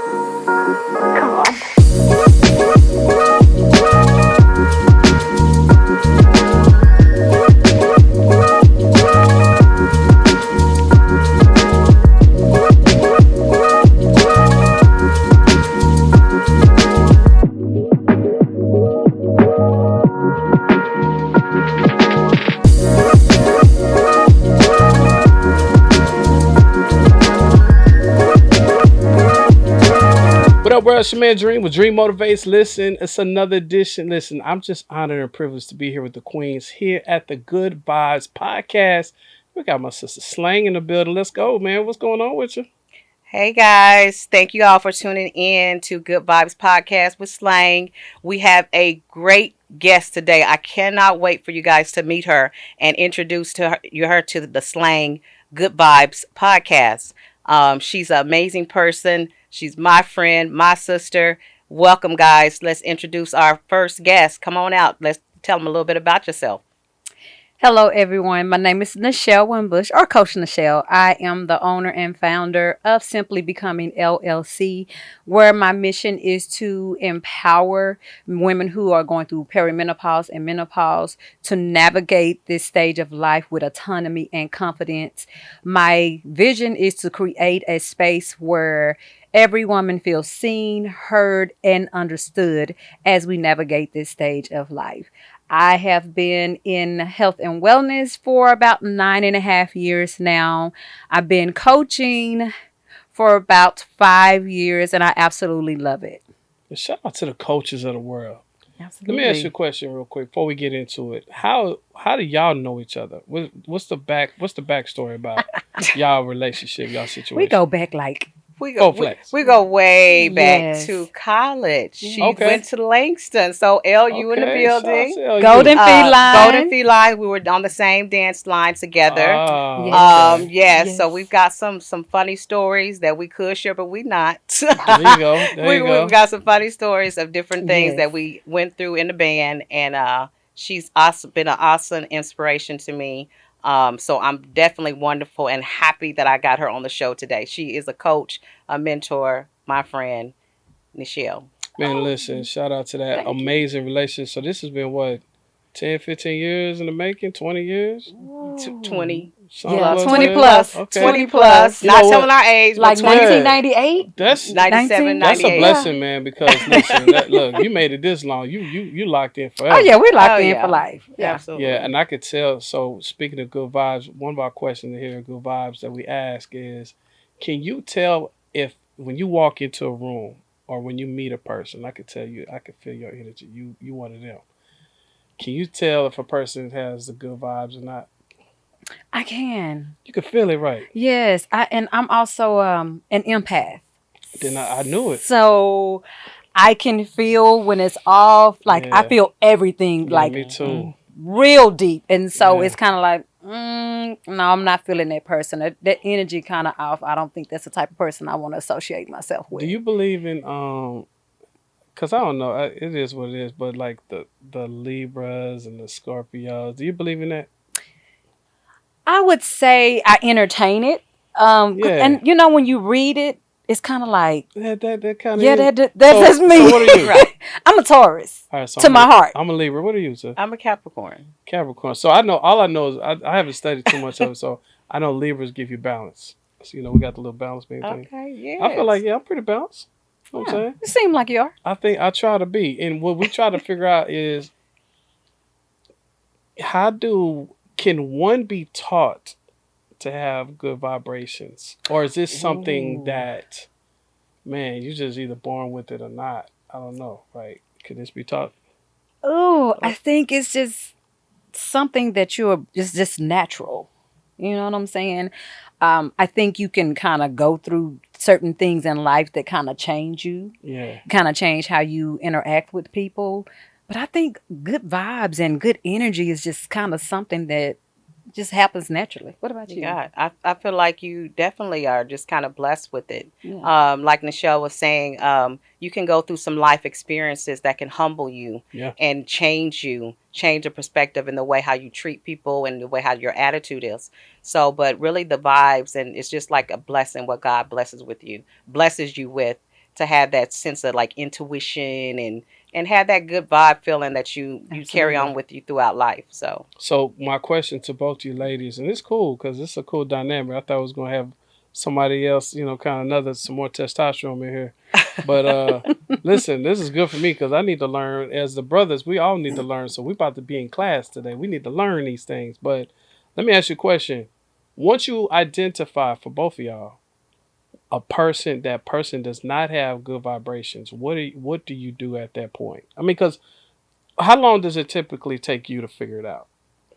Come on. What up, world? It's your man Dream with Dream Motivates. Listen, it's another edition. Listen, I'm just honored and privileged to be here with the Queens here at the Good Vibes Podcast. We got my sister Slang in the building. Let's go, man. What's going on with you? Hey guys, thank you all for tuning in to Good Vibes Podcast with Slang. We have a great guest today. I cannot wait for you guys to meet her and introduce her to the Slang Good Vibes Podcast. She's an amazing person. She's my friend, my sister. Welcome, guys. Let's introduce our first guest. Come on out. Let's tell them a little bit about yourself. Hello, everyone. My name is Nichelle Winbush, or Coach Nichelle. I am the owner and founder of Simply Becoming LLC, where my mission is to empower women who are going through perimenopause and menopause to navigate this stage of life with autonomy and confidence. My vision is to create a space where every woman feels seen, heard, and understood as we navigate this stage of life. I have been in health and wellness for about 9.5 years now. I've been coaching for about 5 years, and I absolutely love it. Shout out to the coaches of the world. Absolutely. Let me ask you a question real quick before we get into it. How do y'all know each other? What's the backstory about y'all relationship, y'all situation? We go back like We go way back Yes. to college. She Okay. went to Langston. So LU in the Okay, shout out building. to LU. Golden Feline. Golden Feline. We were on the same dance line together. Ah, okay. Yes, so Yes. we've got some funny stories that we could share, but we not. There you go. There you go. We've got some funny stories of different things Yes. that we went through in the band, and she's also been an awesome inspiration to me. So I'm definitely wonderful and happy that I got her on the show today. She is a coach, a mentor, my friend, Nichelle. Man, listen, shout out to that Thank you. amazing relationship. So this has been what, 10, 15 years in the making, 20 years? 20 Something Yeah, like 20 that? plus. Okay. 20 plus. You Not know what? telling our age, like but 20, 1998. That's 97, 19? that's a 98. blessing, man, because listen, look, you made it this long. You locked in forever. Oh, yeah, we locked Oh, in yeah. for life. Yeah. Absolutely. Yeah, and I could tell. So speaking of good vibes, one of our questions here at Good Vibes that we ask is, can you tell if when you walk into a room or when you meet a person, I could tell you, I could feel your energy. You one of them. Can you tell if a person has the good vibes or not? I can. You can feel it, right? Yes. I'm also an empath. Then I knew it. So I can feel when it's off. Like I Yeah. feel everything Yeah, like me too. real deep. And so Yeah. it's kind of like, no, I'm not feeling that person. That energy kind of off. I don't think that's the type of person I want to associate myself with. Do you believe in Cause I don't know, it is what it is. But like the Libras and the Scorpios, do you believe in that? I would say I entertain it. Yeah. And when you read it, it's kind of like, That kind of yeah, is. that's So- me. so what are you? Right. I'm a Taurus All right, so to my heart. I'm a Libra. What are you, sir? I'm a Capricorn. Capricorn. So I know all I know is I haven't studied too much of it, so I know Libras give you balance. So we got the little balance being thing. Okay, yeah. I feel like I'm pretty balanced. You know what I'm Yeah, saying? you seem like you are. I think I try to be. And what we try to figure out is can one be taught to have good vibrations? Or is this something Ooh. that, man, you just either born with it or not? I don't know. Right? Could this be taught? Oh, I think it's just something that you're just natural. You know what I'm saying? I think you can kind of go through certain things in life that kind of change you, Yeah. kind of change how you interact with people. But I think good vibes and good energy is just kind of something that just happens naturally. What about you? God, I feel like you definitely are just kind of blessed with it. Yeah. Like Nichelle was saying, you can go through some life experiences that can humble you Yeah. and change your perspective in the way how you treat people and the way how your attitude is. So, but really the vibes, and it's just like a blessing what God blesses you with to have that sense of like intuition and have that good vibe feeling that you carry on Absolutely. with you throughout life. So So my question to both you ladies, and it's cool because it's a cool dynamic. I thought I was gonna have somebody else, kind of another some more testosterone in here, but listen, this is good for me because I need to learn. As the brothers, we all need to learn. So we about to be in class today. We need to learn these things. But let me ask you a question. Once you identify for both of y'all a person, that person does not have good vibrations, what do you do at that point? I mean, because how long does it typically take you to figure it out?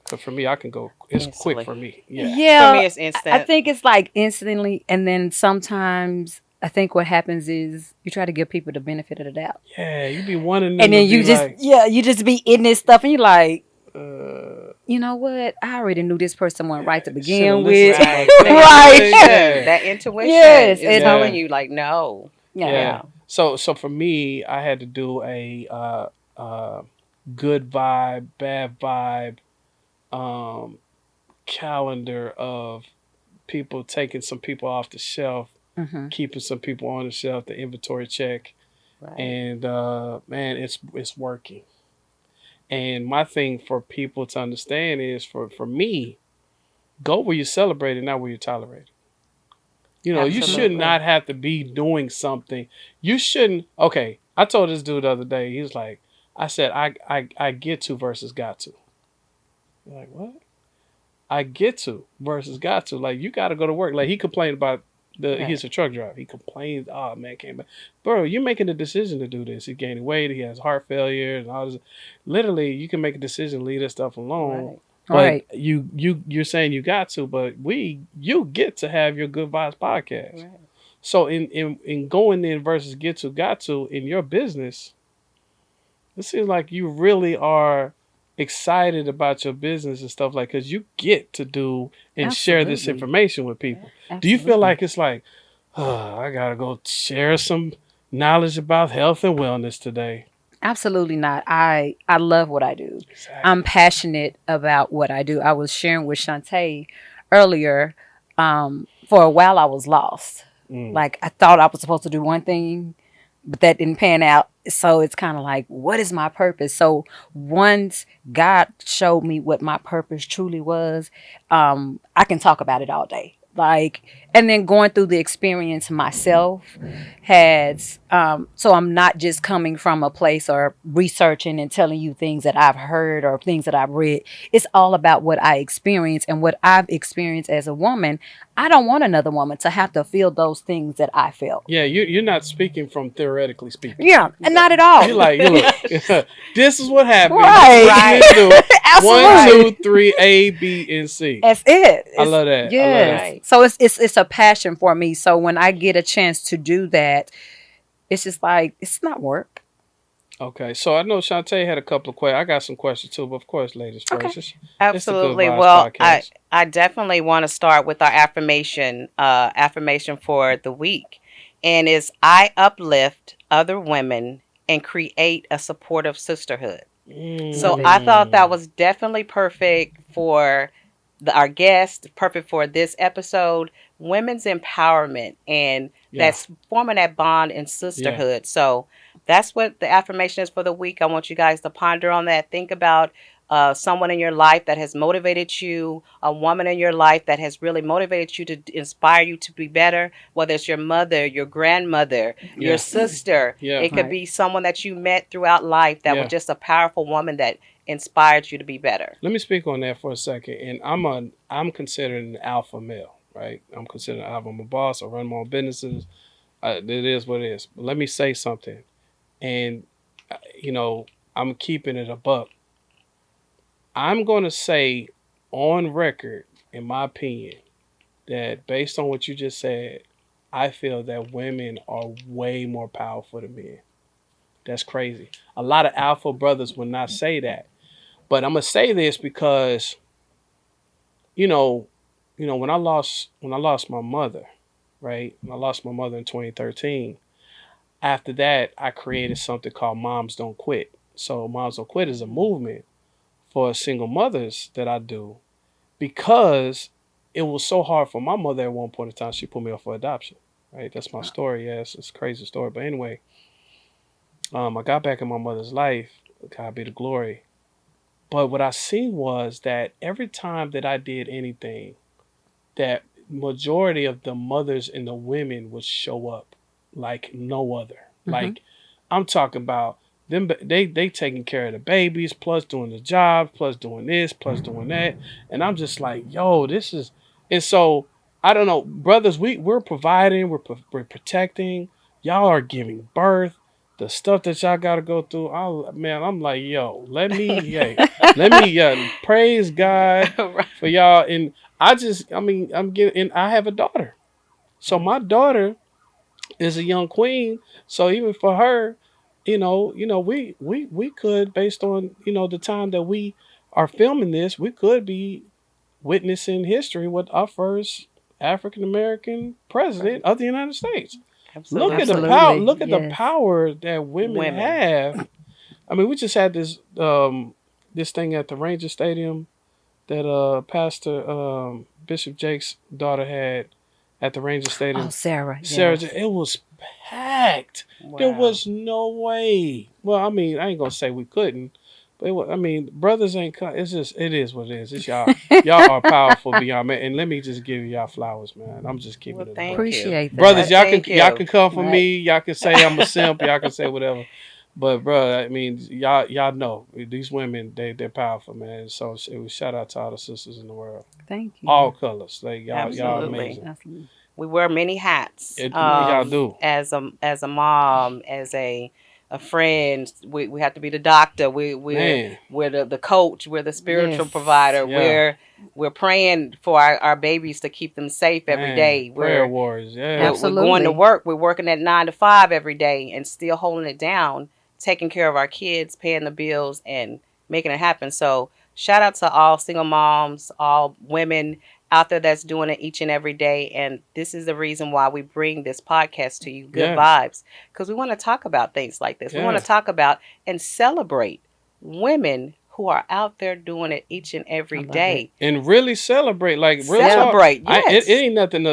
Because for me, I can go. It's quick instantly. for me. Yeah. For Yeah, me, it's I instant. think it's like instantly, and then sometimes I think what happens is you try to give people the benefit of the doubt, Yeah. You be wanting and them to then be like, you just be in this stuff, and you're like, uh, you know what? I already knew this person wasn't right to should have begin listened with, to my Right. The gut. right? intuition. Yeah. That intuition Yes, is and telling Yeah. you like no. yeah, Yeah. Yeah. So for me, I had to do a good vibe, bad vibe um, calendar of people, taking some people off the shelf, hmm keeping some people on the shelf, the inventory check, Right. and man, it's working. And my thing for people to understand is for me, go where you celebrate and not where you tolerate. You should Absolutely. not have to be doing something. You shouldn't. Okay, I told this dude the other day. He was like, I said, I get to versus got to. You're like, what? I get to versus got to. Like, you got to go to work. Like, he complained about Right. he's a truck driver. He complained, oh man, came back. Bro, you're making a decision to do this. He's gaining weight. He has heart failure and all this. Literally, you can make a decision, leave this stuff alone. Right. But right, you're saying you got to, but you get to have your good vibes podcast. Right. So in going in versus get to got to in your business, it seems like you really are excited about your business and stuff like because you get to do and share this absolutely, information with people. Do you feel absolutely, like it's like, oh, I gotta go share some knowledge about health and wellness today? absolutely not. I love what I do. I'm Exactly. passionate about what I do. I was sharing with Shantae earlier. For a while, I was lost. Mm. Like I thought I was supposed to do one thing, but that didn't pan out. So it's kind of like, what is my purpose? So once God showed me what my purpose truly was, I can talk about it all day. Like, and then going through the experience myself has, so I'm not just coming from a place or researching and telling you things that I've heard or things that I've read. It's all about what I experience and what I've experienced as a woman. I don't want another woman to have to feel those things that I felt. Yeah, you're not speaking from theoretically speaking. Yeah, and not at You all. like you look. This is what happened. This is Right. what you Right. need to do. One, Right. Absolutely. two, three, A, B, and C. That's it. I It's love that. I love that. yes. Right. So it's a passion for me. So when I get a chance to do that, it's just like it's not work. Okay, so I know Shantae had a couple of questions. I got some questions too, but of course, ladies Okay. first. It's the Good Absolutely. Vibes Well, podcast. I definitely want to start with our affirmation for the week. And is I uplift other women and create a supportive sisterhood. Love So it. I thought that Mm, was definitely perfect for our guest, perfect for this episode, women's empowerment, and yeah, that's forming that bond and yeah, sisterhood. So that's what the affirmation is for the week. I want you guys to ponder on that. Think about someone in your life that has motivated you, a woman in your life that has really motivated you to inspire you to be better, whether it's your mother, your grandmother, your yeah, sister. yeah, It could Right. be someone that you met throughout life that was yeah. just a powerful woman that inspired you to be better. Let me speak on that for a second. And I'm considered an alpha male, right? I'm considered alpha. I'm a boss. I run my own businesses. It is what it is. But let me say something. And you know, I'm keeping it a buck. I'm gonna say on record, in my opinion, that based on what you just said, I feel that women are way more powerful than men. That's crazy. A lot of alpha brothers would not say that. But I'm gonna say this because, you know, when I lost my mother, right? When I lost my mother in 2013, after that I created something called Moms Don't Quit. So Moms Don't Quit is a movement for single mothers that I do because it was so hard for my mother at one point in time. She put me up for adoption. Right, that's my story. Yes, it's a crazy story. But anyway, I got back in my mother's life. God be the glory. But what I seen was that every time that I did anything, that majority of the mothers and the women would show up like no other. Mm-hmm. Like I'm talking about them. They taking care of the babies, plus doing the job, plus doing this, plus doing that, and I'm just like, yo, this is. And so I don't know, brothers. We're providing, we're protecting. Y'all are giving birth. The stuff that y'all got to go through, man, I'm like, yo, let me, yeah, praise God Right. for y'all. And I mean, I'm getting, and I have a daughter. So my daughter is a young queen. So even for her, we could, based on, the time that we are filming this, we could be witnessing history with our first African American president of the United States. Look at the Absolutely. power. Absolutely. Look at the Yes. power that women Women. have. I mean, we just had this thing at the Ranger Stadium that Pastor Bishop Jake's daughter had at the Ranger Oh, Stadium. Sarah. Sarah, Yes. it was packed. There Wow. was no way. Well, I mean, I ain't gonna say we couldn't, but I mean, brothers ain't. It's just it is what it is. It's y'all. Y'all are powerful beyond man. And let me just give y'all flowers, man. I'm just keeping Well, it a buck. thank you. Appreciate Brothers, that. Thank y'all you. can come for Right. me. Y'all can say I'm a simp. Y'all can say whatever. But bro, I mean, y'all know these women, they're powerful, man. So it was shout out to all the sisters in the world, Thank all you. colors. Like y'all Absolutely. amazing. Absolutely. We wear many hats. Y'all do, As a mom, as a friend, we have to be the doctor. man. We're the coach. We're the spiritual Yes. provider. Yeah, We're praying for our babies to keep them safe every man. day. Prayer warriors. Yeah, We're going to Absolutely. work. We're working at 9 to 5 every day and still holding it down, taking care of our kids, paying the bills, and making it happen. So shout out to all single moms, all women out there that's doing it each and every day. And this is the reason why we bring this podcast to you, Good yeah, Vibes, because we want to talk about things like this. We want to yeah. talk about and celebrate women who are out there doing it each and I every love it. day. And really celebrate. Like real Yep. talk. Celebrate, It yes. ain't nothing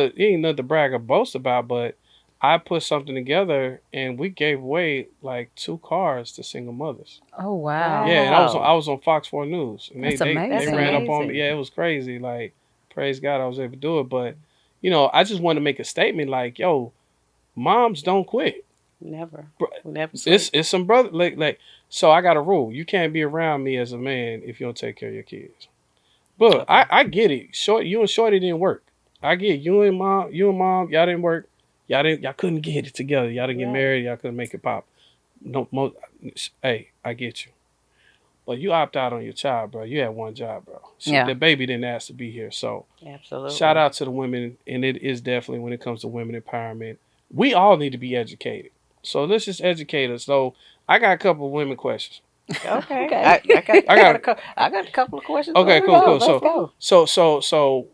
to brag or boast about, but I put something together and we gave away like 2 cars to single mothers. Oh, wow. Yeah, and Wow. I was on Fox 4 News, and That's they That's ran amazing. up on me. amazing. Yeah, it was crazy. Like, praise God, I was able to do it. But I just want to make a statement. Like, yo, moms don't quit. Never. Bro, We never sleep. it's some brother like. So I got a rule. You can't be around me as a man if you don't take care of your kids. But Okay. I get it. You and Shorty didn't work. I get it. You and mom, y'all didn't work. Y'all couldn't get it together. Y'all didn't get Right. married. Y'all couldn't make it pop. No, hey, I get you. But you opt out on your child, bro. You had one job, bro. Yeah. The baby didn't ask to be here. So shout Absolutely. out to the women, and it is definitely when it comes to women empowerment, we all need to be educated. So let's just educate us. So I got a couple of women questions. Okay. Okay. I got I got a couple of questions for okay, you cool, though. cool. Let's So go. so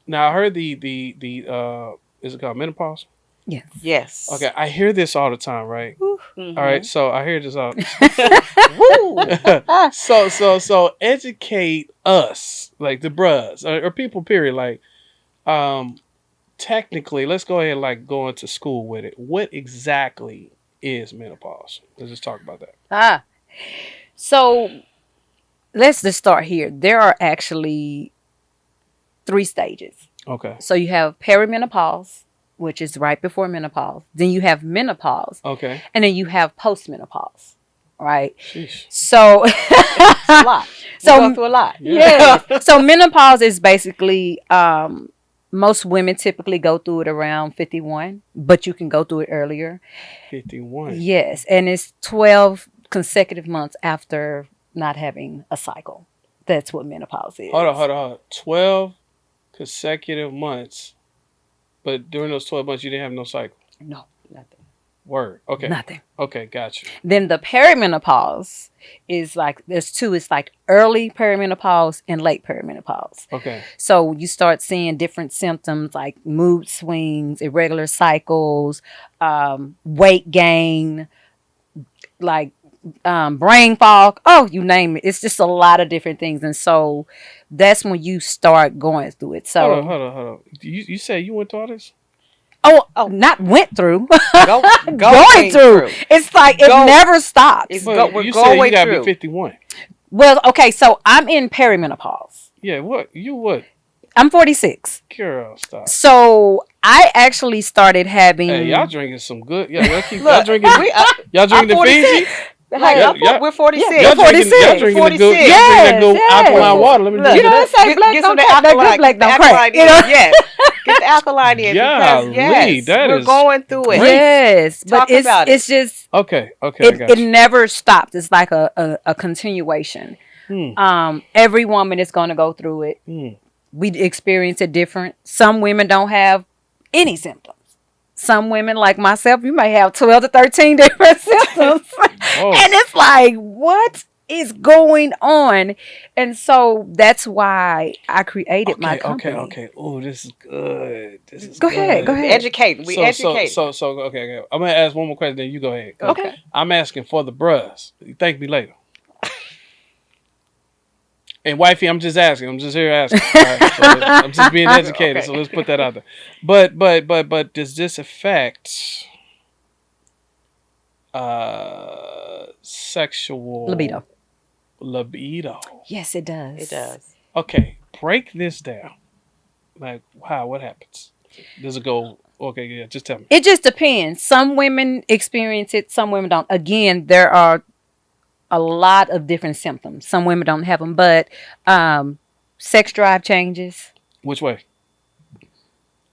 now I heard the is it called menopause? Yes. Yes. Okay, I hear this all the time, right? Whew. All right, Mhm. so I hear this all. Woo. So educate us, like the bros or people. Period. Like, um, technically, let's go ahead and like go into school with it. What exactly is menopause? Let's just talk about that. Ah. So let's just start here. There are actually 3 stages. Okay. So you have perimenopause, which is right before menopause. Then you have menopause, Okay. and then you have postmenopause. Right. Sheesh. So, It's a lot. We go so through a lot. Yeah. yes. So menopause is basically most women typically go through it around 51, but you can go through it earlier. 51. Yes, and it's 12 consecutive months after not having a cycle. That's what menopause is. Hold on. 12 consecutive months, but during those 12 months, you didn't have no cycle. No, Nothing. Word. Okay. nothing. Okay. Got you. Then the perimenopause is like there's two. It's like early perimenopause and late perimenopause. Okay. So you start seeing different symptoms like mood swings, irregular cycles, weight gain, like brain fog. Oh, you name it. It's just a lot of different things, and so that's when you start going through it. So, Hold on. You say you went through all this? Oh, not went through. go Going through. It's like it Go- never stops. we're You said you going gotta be through. 51. Well, okay, so I'm in perimenopause. Yeah, what? You what? I'm 46. Girl, stop. So I actually started Hey, y'all having. drinking some good. Yeah, y'all keep y'all Look, drinking. we, Y'all drinking the 46. Fiji? Like, Yeah, yeah. we're 46. Yeah, Y'all drinking. 46. Y'all drinking the good. Y'all 46. drinking that good Yes, alkaline yes. water. Let me Look, drink You know that. what I'm saying? Black get don't some of the crack. That good alkaline. black Get the don't crack. alkaline You know? in. Yes. Get the alkaline in because Golly, that we're is going through it. great. Yes, but Talk about it's just Okay, okay, I got it you. never stops. It's like a continuation. Hmm, Every woman is going to go through it. hmm. We experience it different. Some women don't have any symptoms. Some women, like myself, you may have 12 to 13 different symptoms. Whoa. And it's like, what is going on? And so that's why I created my Okay, okay, company. okay. Oh, this is good. This is Go ahead, go good. ahead. Educating. We educate. Okay. I'm gonna ask one more question, then you go ahead. Okay. I'm asking for the bruhs. You thank me later. And wifey, I'm just asking. I'm just here asking. All right, so I'm just being educated. Okay. So let's put that out there. But does this affect sexual Libido. libido? Yes, it does. It does. Okay, break this down. Like how? What happens? Does it go? Okay, yeah. Just tell me. It just depends. Some women experience it, some women don't. Again, there are a lot of different symptoms. Some women don't have them, but sex drive changes, Which way?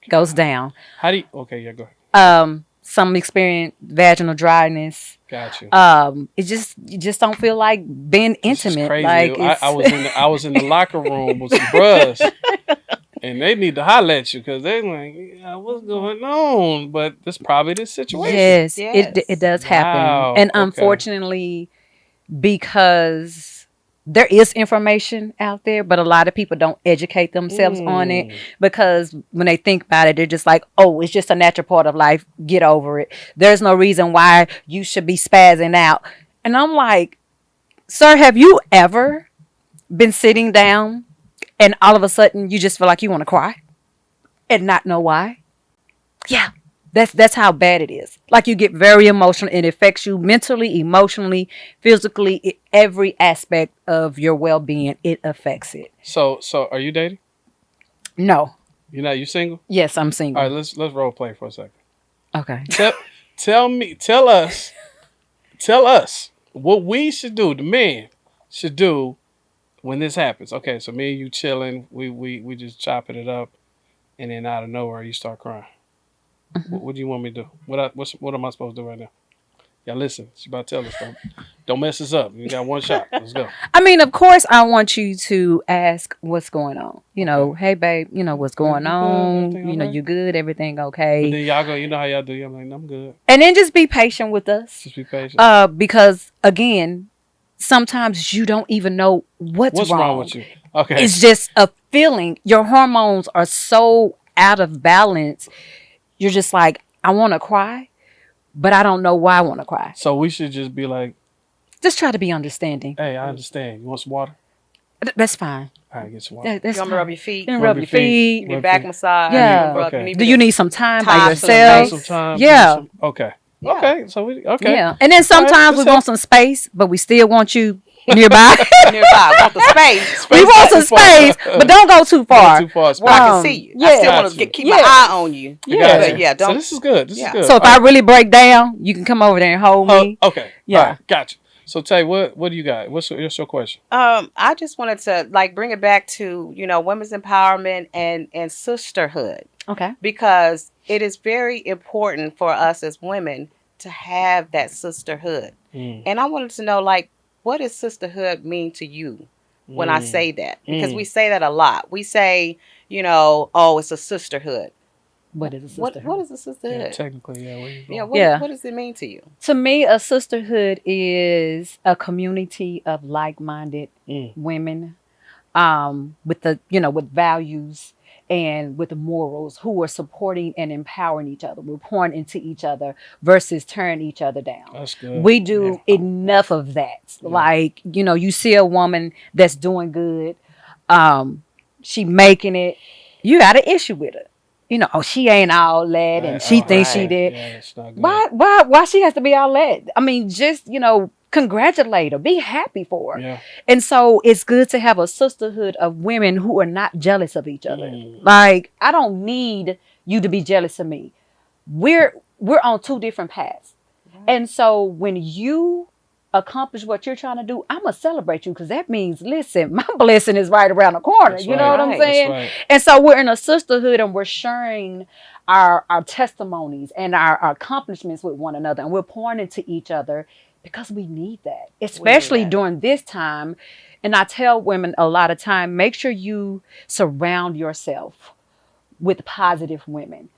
goes down. How do you? Okay, yeah. Go ahead. Some experience vaginal dryness. Got you. It just you just don't feel like being This is intimate. crazy. Like I, it's I was in the locker room with some bros, and they need to holler at you because they're like, yeah, what's going on? But that's probably the situation. yes, Yes. it does happen, Wow, and okay. unfortunately, because there is information out there, but a lot of people don't educate themselves on it because when they think about it, they're just like, oh, it's just a natural part of life. Get over it. There's no reason why you should be spazzing out. And I'm like, sir, have you ever been sitting down and all of a sudden you just feel like you want to cry and not know why? Yeah. That's how bad it is. Like you get very emotional. It affects you mentally, emotionally, physically, every aspect of your well-being. It affects it. So are you dating? No. You single? Yes, I'm All single. right, let's role play for a second. Okay. Tell us what we should do. The man should do when this happens. Okay, so me and you chilling, we just chopping it up, and then out of nowhere you start crying. What do you want me to do? What am I supposed to do right now? Y'all listen. She about to tell us. Don't mess us up. You got one shot. Let's go. I mean, of course, I want you to ask what's going on. You know, hey, babe, you know, what's going You good? on? Everything You know, all right? you good? Everything But okay? then y'all go. You know how y'all do. I'm like, I'm good. And then just be patient with us. Just be patient. Because, again, sometimes you don't even know what's wrong with you? Okay. It's just a feeling. Your hormones are so out of balance. You're just like, I want to cry, but I don't know why I want to cry. So we should just be like, Just try to be understanding. hey, I understand. You want some water? That's fine. All right, get some water. That's You want me to rub your feet? Then Rub rub your your feet. Give me Rub back feet. massage? Yeah. Rub- Okay. need Do me you to- need some time Time by for yourself? Some time. Yeah. Okay. Yeah. Okay. So we okay. Yeah. And then sometimes Alright, we that's want some space, but we still want you nearby. nearby? Want the space We want some too far. space, but don't go too far. Not too far. where I can Um, see you. I yeah. still Got want you. to keep Yeah. my eye on you. I got Yeah. you. But yeah, So don't. this is good. This Yeah. is good. So if All I right. really break down, you can come over there and hold me. Okay. Yeah. All right. Gotcha. So Tay, what do you got? What's your question? I just wanted to like bring it back to women's empowerment and sisterhood Okay. because it is very important for us as women to have that sisterhood. And I wanted to know like what does sisterhood mean to you when I say that? Because we say that a lot. We say, oh, it's a sisterhood. What is a What sisterhood? is a sisterhood? Yeah, technically, yeah. Where you going? Yeah, what does it mean to you? To me, a sisterhood is a community of like-minded women, with with values and with the morals who are supporting and empowering each other. We're pouring into each other versus tearing each other down. That's good. We do enough of that. Yeah. Like, you see a woman that's doing good, she making it, you got an issue with her. Oh, she ain't all that and she thinks she Right. did. Yeah, it's not good. Why she has to be all that? I mean, just, congratulate her, be happy for her. Yeah. And so it's good to have a sisterhood of women who are not jealous of each other. Mm. Like, I don't need you to be jealous of me. We're on two different paths. Right. And so when you accomplish what you're trying to do, I'm gonna celebrate you because that means, listen, my blessing is right around the corner. That's You know right. what I'm Right. That's saying? right. And so we're in a sisterhood and we're sharing our testimonies and our accomplishments with one another, and we're pouring into each other because we need that, We need especially that. during this time. And I tell women a lot of time, make sure you surround yourself with positive women,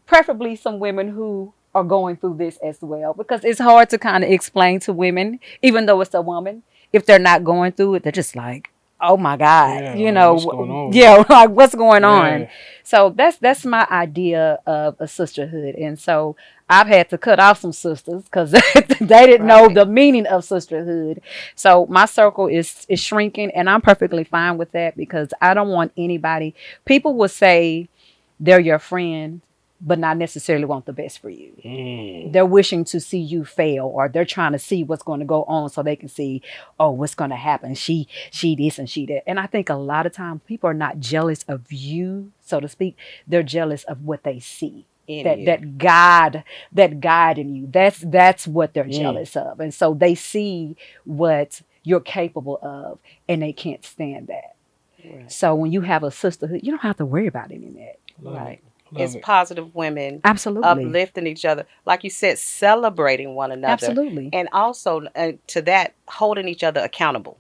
preferably some women who are going through this as well, because it's hard to kind of explain to women, even though it's a woman, if they're not going through it, they're just like, oh my God, Yeah. Like, what's going on with you? yeah, like what's going on. Yeah. So that's my idea of a sisterhood. And so I've had to cut off some sisters because they didn't know Right. the meaning of sisterhood. So my circle is shrinking, and I'm perfectly fine with that because I don't want anybody. People will say they're your friend, but not necessarily want the best for you. Mm. They're wishing to see you fail, or they're trying to see what's going to go on so they can see, oh, what's going to happen. She this and she that. And I think a lot of times people are not jealous of you, so to speak. They're jealous of what they see. In That you. that God, that God in you. That's what they're Mm. jealous of. And so they see what you're capable of and they can't stand that. Right. So when you have a sisterhood, you don't have to worry about any of that. Love it. Right. Love It's it. positive women Absolutely. uplifting each other. Like you said, celebrating one another. Absolutely. And also to that, holding each other accountable.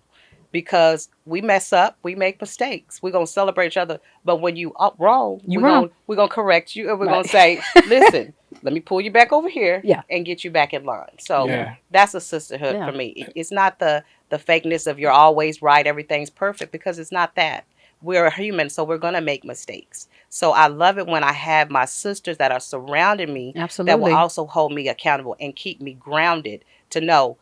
Because we mess up, we make mistakes. We're gonna celebrate each other. But when you up wrong, You wrong. we're gonna correct you and we're Right. gonna say, listen, let me pull you back over here Yeah. and get you back in line. So Yeah. Yeah. that's a sisterhood for Yeah. me. It's not the fakeness of you're always right, everything's perfect, because it's not that. We're human, so we're gonna make mistakes. So I love it when I have my sisters that are surrounding me that will Absolutely. also hold me accountable and keep me grounded to know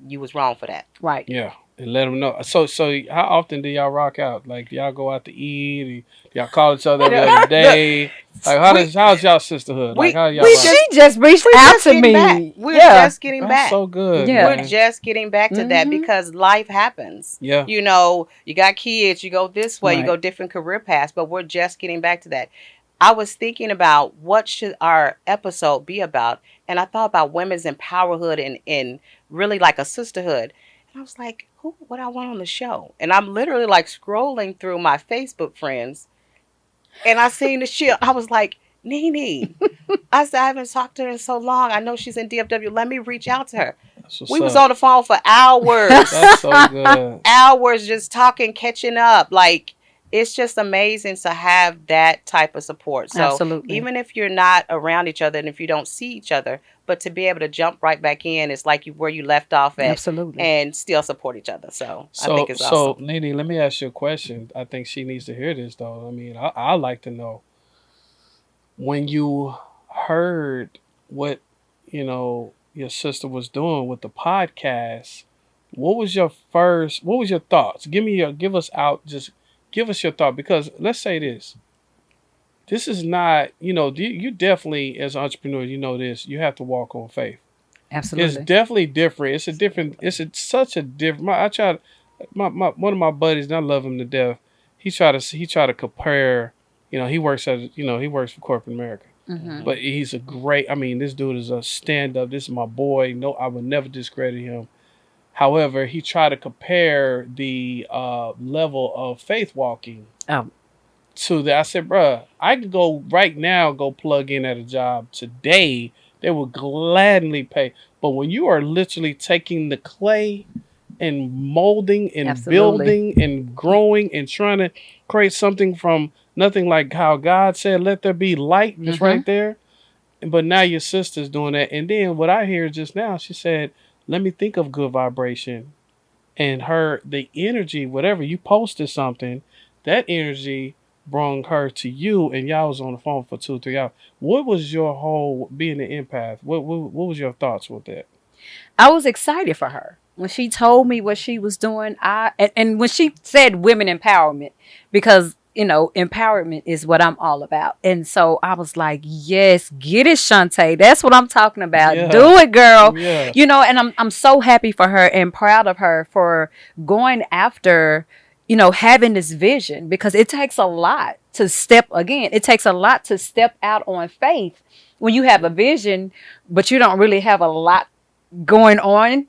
you was wrong for that. Right. Yeah. And let them know. So how often do y'all rock out? Like, do y'all go out to eat? Do y'all call each other every other Look, day? Like, we how's y'all sisterhood? Like, we how y'all we rock? She just just reached we're out just to getting back. me. We're Yeah. just getting That's back. so good, Yeah. We're man. just getting back to that Mm-hmm. because life happens. Yeah. You know, you got kids, you go this way, you Right. go different career paths, but we're just getting back to that. I was thinking about what should our episode be about, and I thought about women's empowerhood and really like a sisterhood. And I was like, who would I want on the show? And I'm literally like scrolling through my Facebook friends, and I seen the shit. I was like, Nene. I said, I haven't talked to her in so long. I know she's in DFW. Let me reach out to her. That's what's We was up. on the phone for hours, That's so good. hours just talking, catching up. Like, it's just amazing to have that type of support. So Absolutely. even if you're not around each other and if you don't see each other, but to be able to jump right back in, it's like you where you left off at Absolutely. and still support each other. So I think So it's so awesome. Nene, let me ask you a question. I think she needs to hear this though. I mean, I like to know when you heard what your sister was doing with the podcast. What was your thoughts? Give us out. Just give us your thought, because let's say this is not, you definitely, as an entrepreneur, this, you have to walk on faith. It's Absolutely. definitely different. It's a different, Absolutely. such a different, one of my buddies, and I love him to death. He try to compare, he works for corporate America. Mm-hmm. But he's a great, I mean, this dude is a stand up. This is my boy. No, I would never discredit him. However, he tried to compare the level of faith walking Oh. to that. I said, bruh, I could go right now, go plug in at a job today. They would gladly pay. But when you are literally taking the clay and molding and Absolutely. building and growing and trying to create something from nothing, like how God said, let there be light, just Mm-hmm. right there. But now your sister's doing that. And then what I hear just now, she said, let me think of good vibration. And the energy, whatever, you posted something, that energy brought her to you, and y'all was on the phone for 2 or 3 hours. What was your whole being an empath? What was your thoughts with that? I was excited for her when she told me what she was doing. And when she said women empowerment, because empowerment is what I'm all about. And so I was like, yes, get it, Shantae. That's what I'm talking about. Yeah. Do it, girl. Yeah. And I'm so happy for her and proud of her for going after, having this vision, because it takes a lot to it takes a lot to step out on faith when you have a vision, but you don't really have a lot going on,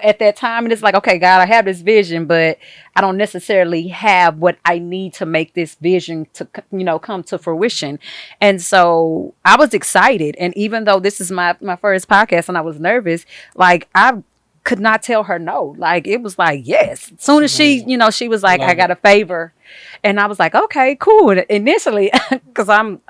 at that time. And it's like, okay, God, I have this vision, but I don't necessarily have what I need to make this vision to, come to fruition. And so I was excited. And even though this is my first podcast and I was nervous, like I could not tell her no. Like it was like, yes. As soon as she, she was like, I Love got it. a favor. And I was like, okay, cool. Initially, because I'm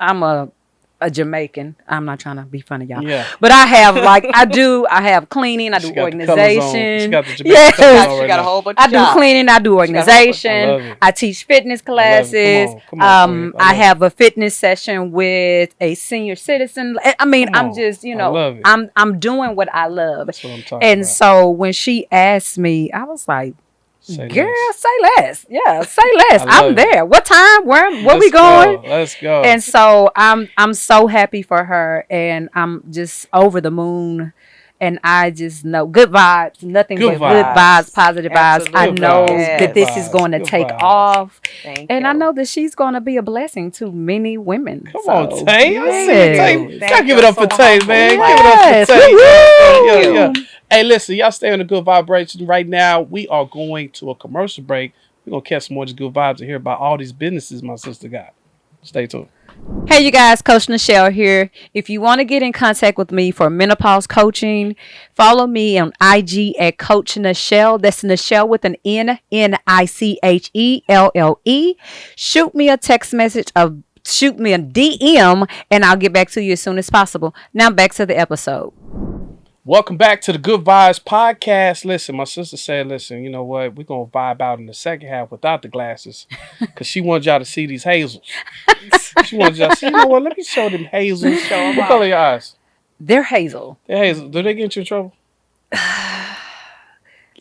a Jamaican. I'm not trying to be funny, y'all. Yeah. But I have I have cleaning, I She do got the colors on. She organization. got the Jamaican She colors Yes. got, on she right got a now. whole bunch I of do jobs. cleaning, I do She got a whole bunch. I organization, love it. I teach fitness I love it. classes. Come on, Queen. I I love it. have a fitness session with a senior citizen. I mean, Come I'm on. just, I love it. I'm doing what I love. That's what I'm talking And about. so when she asked me, I was like, Say girl, less. say less. Yeah, say less. I I'm love it. there. What time? Where we Let's going? go. Let's go. And so I'm so happy for her, and I'm just over the moon. And I just know good vibes, nothing Good but good vibes. vibes, positive vibes. I Good Absolutely. know vibes. that Good this is Yes. vibes. going to Good take vibes. off, Thank and I you. know that she's going to be a blessing to many women. Come on, So Tay. I see it, Tay. you. yes, Thank Gotta give you. it up So for Tay, humble. man. Like, Give it up yes, for Tay. thank Yeah, you. yeah. Hey, listen, y'all stay on the good vibration right now. We are going to a commercial break. We're gonna catch some more of the good vibes and hear about all these businesses my sister got. Stay tuned. Hey, you guys, Coach Nichelle here. If you want to get in contact with me for menopause coaching, follow me on IG at Coach Nichelle. That's Nichelle with an Nichelle. Shoot me a text message of shoot me a DM, and I'll get back to you as soon as possible. Now back to the episode. Welcome back to the Good Vibes Podcast. Listen, my sister said, listen, you know what? We're going to vibe out in the second half without the glasses because she wants y'all to see these hazels. She wants y'all to see, you know what? Let me show them hazels. Show 'em What off. color are your eyes? They're hazel. They're hazel. Do they get you in trouble?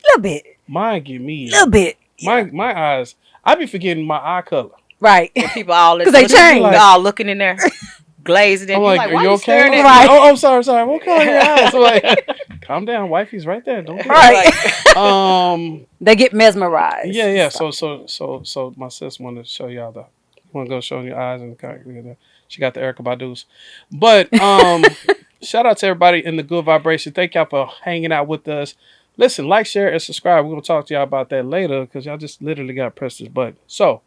Little bit. Mine get me. Little bit. My eyes, I be forgetting my eye color. Right. And people all 'Cause they change. all looking in there, glazing. I'm You like, are why you okay? staring at Right. me? Oh, I'm sorry. What color are your eyes? I'm like, calm down. Wifey's right there. Don't do Right. that. They get mesmerized. Yeah. So my sis wanted to show y'all want to go show your eyes and she got the Erica Badu's. But shout out to everybody in the good vibration. Thank y'all for hanging out with us. Listen, like, share, and subscribe. We're gonna talk to y'all about that later because y'all just literally got to press this button. So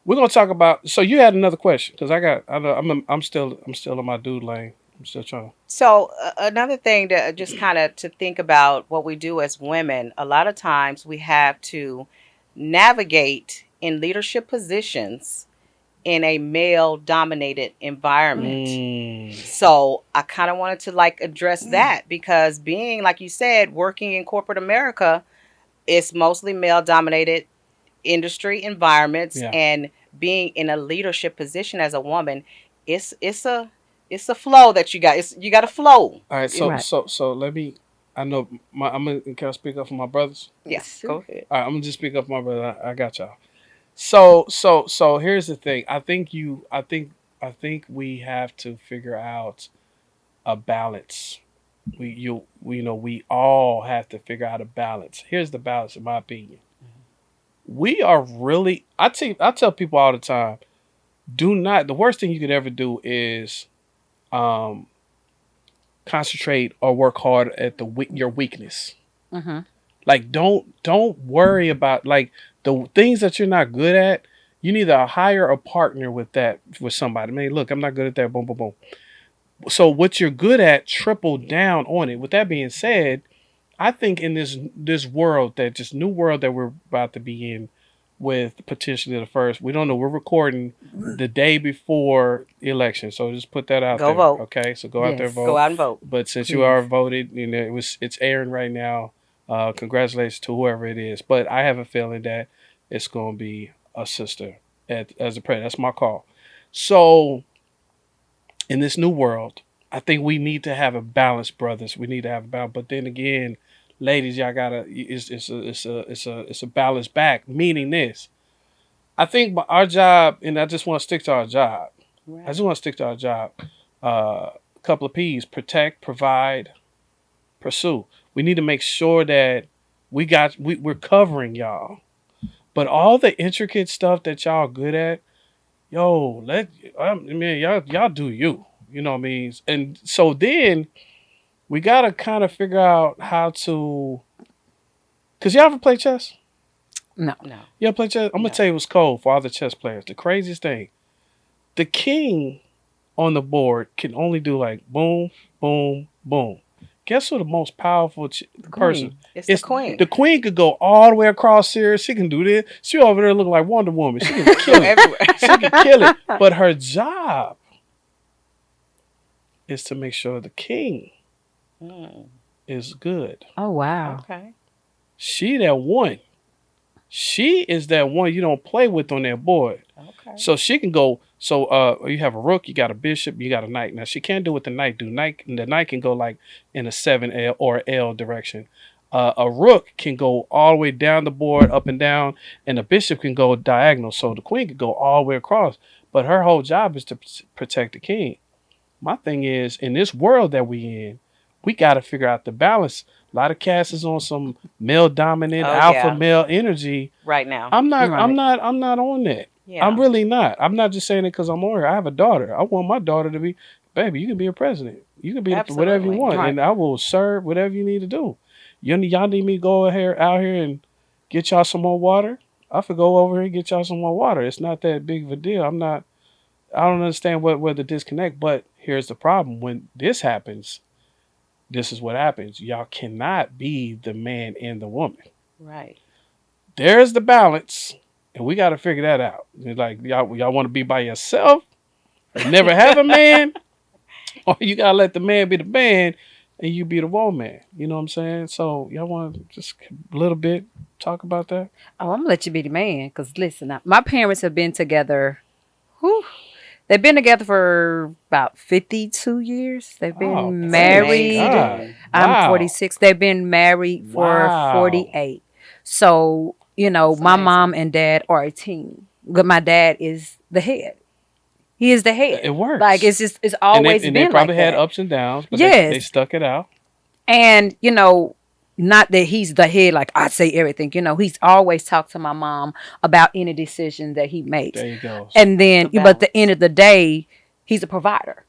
we're gonna talk about. So you had another question because I'm still in my dude lane. I'm still trying. So another thing to just kind of to think about what we do as women, a lot of times we have to navigate in leadership positions in a male dominated environment. So I kind of wanted to like address that because being, like you said, working in corporate America, it's mostly male dominated industry environments, Yeah. and being in a leadership position as a woman, it's a flow that you got. You got to flow. All right. So Right. so let me. I know can I speak up for my brothers? Yes, Sure. go ahead. All right, I'm gonna just speak up for my brother. I got y'all. So here's the thing. I think we have to figure out a balance. We all have to figure out a balance. Here's the balance, in my opinion. We are really. I tell people all the time. Do not. The worst thing you could ever do is, um, concentrate or work hard at your weakness. Mm-hmm. Like don't worry about like the things that you're not good at. You need to hire a partner with somebody. Man, look, I'm not good at that. Boom, boom, boom. So what you're good at, triple down on it. With that being said, I think in this world this new world that we're about to be in, with potentially the first, we don't know. We're recording the day before the election, so just put that out Go there. vote. Okay, so go out there, Yes. vote. Go out and vote. But since Please. you are voted, it's airing right now. Congratulations to whoever it is. But I have a feeling that it's going to be a sister as a president. That's my call. So in this new world, I think we need to have a balance, brothers. We need to have a balance. But then again, ladies, y'all gotta it's a balance back. Meaning this, I think our job, and I just want to stick to our job. I Right. just want to stick to our job. A couple of P's: protect, provide, pursue. We need to make sure that we're covering y'all. But all the intricate stuff that y'all good at, yo, I mean, y'all do you. You know what I mean? And so then we gotta kind of figure out how to. Cause y'all ever play chess? No. No. You ever play chess? I'm gonna No. tell you what's cold for all the chess players. The craziest thing, the king on the board can only do like boom, boom, boom. Guess who the most powerful The person? queen. It's the It's queen. the queen. Could go all the way across here. She can do this. She over there looking like Wonder Woman. She can Go kill it. everywhere. She can kill it. But her job is to make sure the king Mm, is good. Oh wow. okay. She that one. She is that one you don't play with on that board. Okay. So she can go. So you have a rook, you got a bishop, you got a knight. Now she can't do what the knight do. The knight can go like in a 7L or L direction. A rook can go all the way down the board, up and down, and a bishop can go diagonal. So the queen can go all the way across. But her whole job is to protect the king. My thing is, in this world that we in, we got to figure out the balance. A lot of cats is on some male dominant, Oh alpha yeah. male energy. Right now. I'm not. I'm Right. not. I'm not on that. I'm Yeah. really not. I'm not just saying it because I'm on here. I have a daughter. I want my daughter to be, baby. You can be a president. You can be whatever you Absolutely. want, Right. and I will serve whatever you need to do. Y'all need me to go out here and get y'all some more water. I could go over here and get y'all some more water. It's not that big of a deal. I'm not. I don't understand where the disconnect. But here's the problem: when this happens, this is what happens. Y'all cannot be the man and the woman. Right. There's the balance, and we got to figure that out. It's like y'all want to be by yourself and never have a man, or you gotta let the man be the man and you be the woman. You know what I'm saying? So y'all want to just a little bit talk about that? Oh, I'm gonna let you be the man. Cause listen, my parents have been together. Whew, they've been together for about 52 years. They've Oh, been It's praise married. God! amazing. I'm Wow, 46. They've been married for wow, 48. So, It's my mom amazing. and dad are a team. But my dad is the head. He is the head. it Like works. it's And always they been probably like had that. ups and downs, but they Yes. stuck it out. And, not that he's the head, like I say everything, he's always talked to my mom about any decision that he makes. There you go. And The then, but at the end balance. of the day, he's a provider,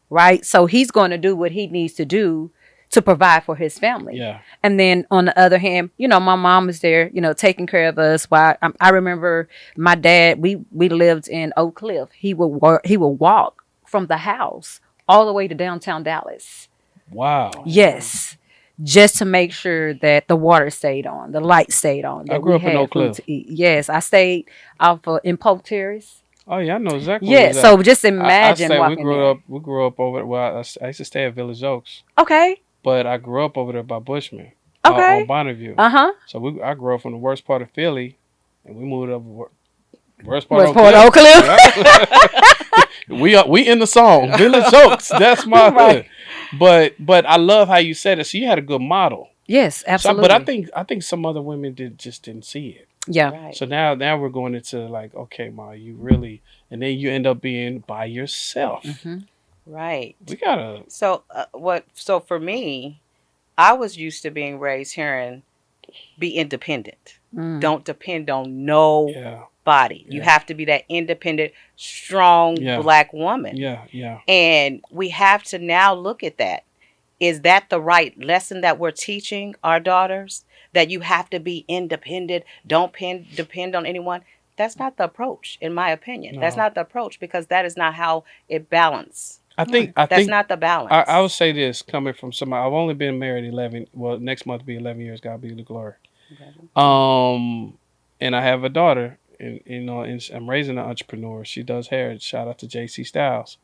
right? So he's going to do what he needs to do to provide for his family. Yeah. And then on the other hand, my mom is there, taking care of us. While I remember my dad, we lived in Oak Cliff. He would walk from the house all the way to downtown Dallas. Wow. Man. Yes. Just to make sure that the water stayed on, the light stayed on, I that grew we up in had Oak food Cliff. to eat. Yes, I stayed off in Polk Terrace. Oh yeah, I know exactly where Yeah, it's at. so just I imagine stay. We walking grew there. up. We grew up over. Well, I used to stay at Village Oaks, Okay, but I grew up over there by Bushman, on okay. Bonneview. Uh huh. So I grew up from the worst part of Philly, and we moved up worst part of Was Oak Port Cliff. Oak Cliff. Yep. we in the song Village Oaks. That's my Right. hood. But I love how you said it. So you had a good model. Yes, So, but I absolutely. think some other women didn't see it. Yeah. Right. So now we're going into like, okay, Ma, you really, and then you end up being by yourself. Hmm. We Right. gotta, So what? So for me, I was used to being raised hearing, be independent. Mm. Don't depend on nobody. You yeah, have to be that independent, strong yeah, black woman. yeah. And we have to now look at that. Is that the right lesson that we're teaching our daughters? That you have to be independent, don't depend on anyone? That's not the approach, in my opinion. That's No, not the approach because that is not how it balance. Right. I That's think not the I would balance. say this coming from somebody. I've only been married 11. Well, next month will be 11 years. God be the glory. Okay. Um, and I have a daughter, and and I'm raising an entrepreneur. She does hair. Shout out to JC Styles.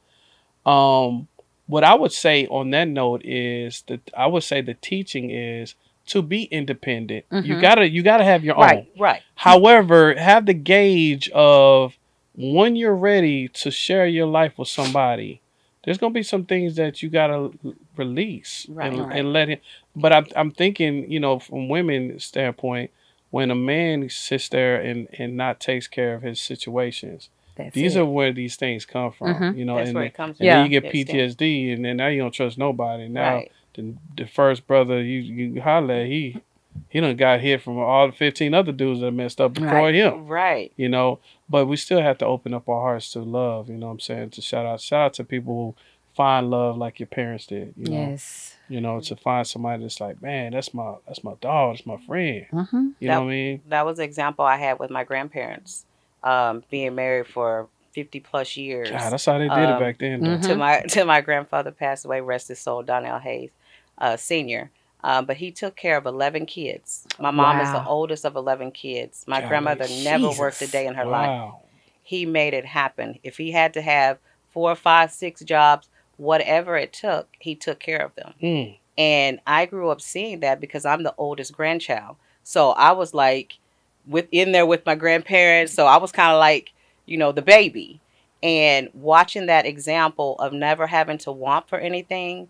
Um, what I would say on that note is that I would say the teaching is to be independent. Hmm. You gotta have your Right. own. Right. However, have the gauge of when you're ready to share your life with somebody. There's gonna be some things that you gotta release Right. Right. and let him. But I'm thinking, from women's standpoint, when a man sits there and not takes care of his situations, That's these are it. where these things come from, Mm-hmm. you know, That's and where then, it comes and then from. you Yeah. get It's them. PTSD, and then now you don't trust nobody. Now Right. the first brother you holler at, he done got hit from all the 15 other dudes that messed up before Right. him, Right. you know. But we still have to open up our hearts to love, you know what I'm saying? To shout out to people who find love like your parents did, you know. Yes. You know, to find somebody that's like, man, that's my dog, that's my friend. Mm-hmm. You know That what I mean? that was the example I had with my grandparents. Being married for 50 plus God, years. that's how they did it Um, back then, though. to Mm-hmm. my grandfather passed away, rest his soul, Donnell Hayes, senior. But he took care of 11 kids. My mom is the Wow. oldest of 11 kids. My Golly. grandmother never worked a Jesus. day in her life. Wow. He made it happen. If he had to have 4, 5, 6 jobs, whatever it took, he took care of them. Mm. And I grew up seeing that because I'm the oldest grandchild. So I was like within there with my grandparents. So I was kind of like, the baby. And watching that example of never having to want for anything,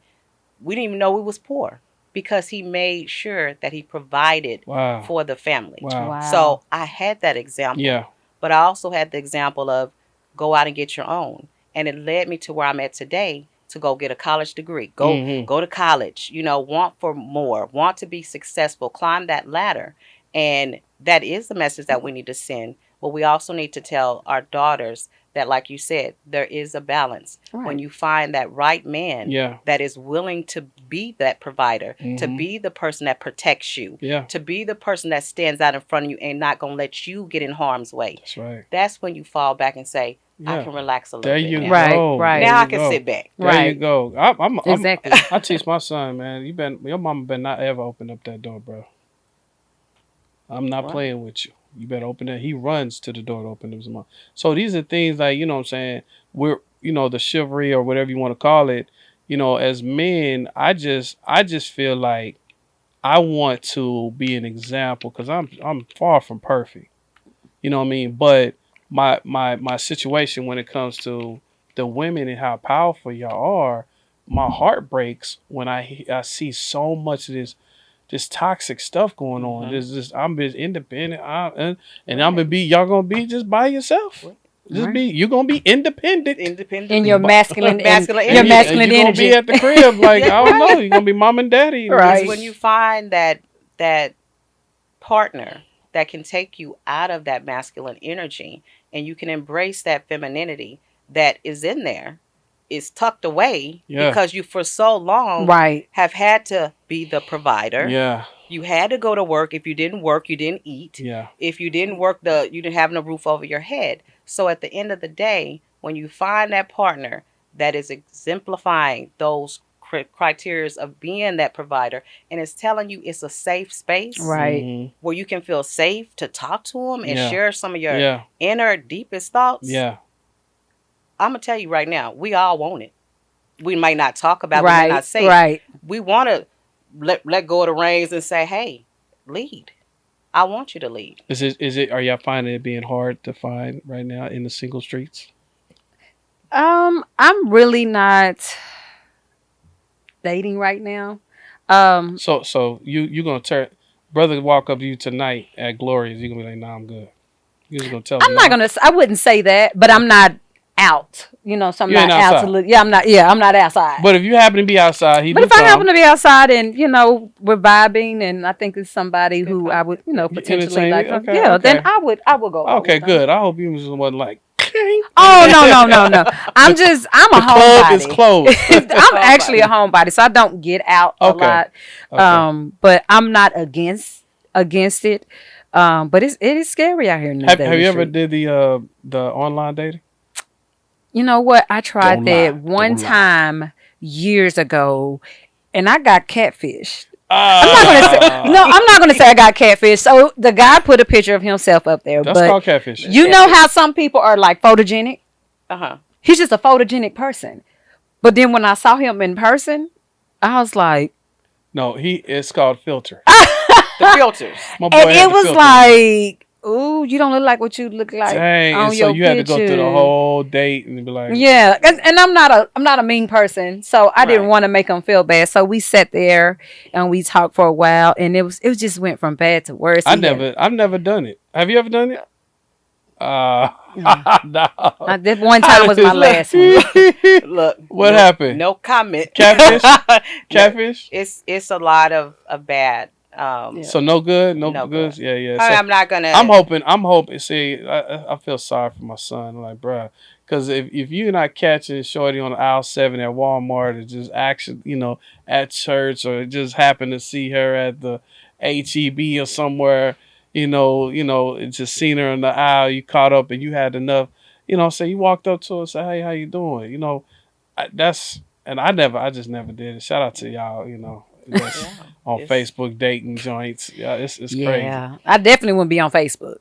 we didn't even know we was poor because he made sure that he provided Wow. for the family. Wow. So Wow. I had that example. Yeah. But I also had the example of go out and get your own. And it led me to where I'm at today to go get a college degree. Go Mm-hmm. go to college, want for more, want to be successful, climb that ladder. And that is the message that we need to send. But we also need to tell our daughters that, like you said, there is a balance. When Right. you find that right man Yeah. that is willing to be that provider, to Mm-hmm. be the person that protects you, Yeah. to be the person that stands out in front of you and not going to let you get in harm's way. That's right. That's when you fall back and say, I Yeah. can relax a little There bit you now. Right. go. There Right. Now I you can go. sit back. There you Right. go. Exactly. I teach my son, man. Your mama better not ever open up that door, bro. I'm not Right. playing with you. You better open it. He runs to the door to open his mouth. So these are things like, you know what I'm saying, we're, the chivalry or whatever you want to call it, as men, I just feel like I want to be an example because I'm far from perfect. You know what I mean? But my situation when it comes to the women and how powerful y'all are, my heart breaks when I see so much of this toxic stuff going on. Mm-hmm. There's just I'm just independent, and I'm gonna Right. be y'all gonna be just by yourself. Right. Just Right. be you're gonna be independent, Independent. In your masculine and Masculine your energy. and masculine you're gonna be energy. at the crib like Yeah, I don't know. right. You're gonna be mom and daddy, and It's Right. when you just find that partner that can take you out of that masculine energy and you can embrace that femininity that is in there, is tucked away yeah, because you for so long Right. have had to be the provider. yeah, You had to go to work. If you didn't work, you didn't eat. yeah, If you didn't work, you didn't have no roof over your head. So at the end of the day, when you find that partner that is exemplifying those criteria of being that provider and is telling you it's a safe space Right. hmm where you can feel safe to talk to them and yeah, share some of your yeah, inner deepest thoughts, yeah. I'm gonna tell you right now, we all want it. We might not talk about it, we may not Right. say it. Right. We want to let go of the reins and say, hey, lead. I want you to lead. Is it? Are y'all finding it being hard to find right now in the single streets? I'm really not dating right now. Um, So you gonna turn brother walk up to you tonight at Glorious? You gonna be like, nah, I'm good. You just gonna tell him I'm not no. gonna. I wouldn't say that, but I'm Okay. not out. So I'm You ain't not out to outside. look. Yeah, I'm not. Yeah, I'm not outside. But if you happen to be outside, he But do if I happen come. to be outside and we're vibing, and I think it's somebody Good who I would You potentially entertain like, it? Okay, yeah, then okay. I would go out Okay, with them. good. I hope you wasn't like Oh no, no, no, no! I'm the I'm a the club is homebody. closed. I'm actually a homebody, so I don't get out a Okay. lot. Okay. But I'm not against it. But it is scary out here in this Have dating you ever street. did the online dating? You know what? I tried Don't that lie. one Don't lie. time years ago, and I got catfished. I'm not gonna say no. Ah, I'm not gonna say I got catfished. So the guy put a picture of himself up there, that's but called catfishing. you know how some people are like photogenic. Uh-huh. He's just a photogenic person. But then when I saw him in person, I was like, No, it's called filter. The filters. My boy and had it the was filter on. like, "Ooh, you don't look like what you look like Dang. And on so your you had to go through the picture." whole date and be like, Yeah, and I'm not a mean person, so I didn't Right. want to make him feel bad. So we sat there and we talked for a while, and it just went from bad to worse. I've never done it. Have you ever done it? Uh, No, no. that one How time was my did last one. Look, what no, happened? no comment. Catfish? No, Catfish? it's a lot of bad. Yeah. So no good, no No good. goods. Yeah, yeah. So I'm not I'm gonna. hoping. I'm hoping. See, I feel sorry for my son. I'm like, bruh, because if you're not catching Shorty on aisle 7 at Walmart, or just actually, at church, or just happen to see her at the HEB or somewhere, and just seen her in the aisle, you caught up and you had enough, say you walked up to her and said, hey, how you doing? That's and I just never did it. Shout out to y'all, that's Yeah. on It's Facebook dating joints. Yeah, it's crazy. Yeah, I definitely wouldn't be on Facebook.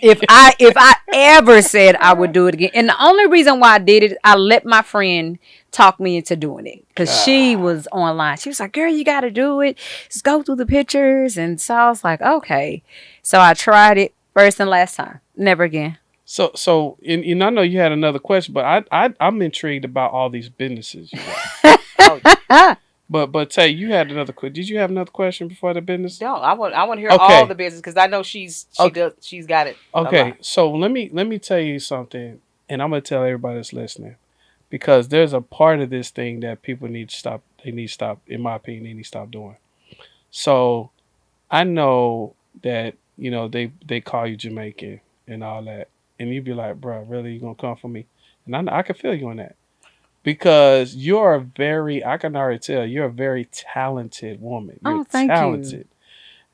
If I ever said I would do it again, and the only reason why I did it, I let my friend talk me into doing it because she God. was online. She was like, "Girl, you got to do it. Just go through the pictures." And so I was like, "Okay." So I tried it first and last time. Never again. And I know you had another question, but I'm intrigued about all these businesses you got. oh But Tay, you had another question. Did you have another question before the business? no, I want to hear all Okay. the business because I know she Okay. does she's got it a Okay. lot. So let me tell you something, and I'm gonna tell everybody that's listening, because there's a part of this thing that people need to stop. They need to stop. In my opinion, they need to stop doing. So I know that they call you Jamaican and all that, and you be like, bro, really, you gonna come for me? And I can feel you on that because you're a very, I can already tell you're a very talented woman. You're Oh, thank you. talented,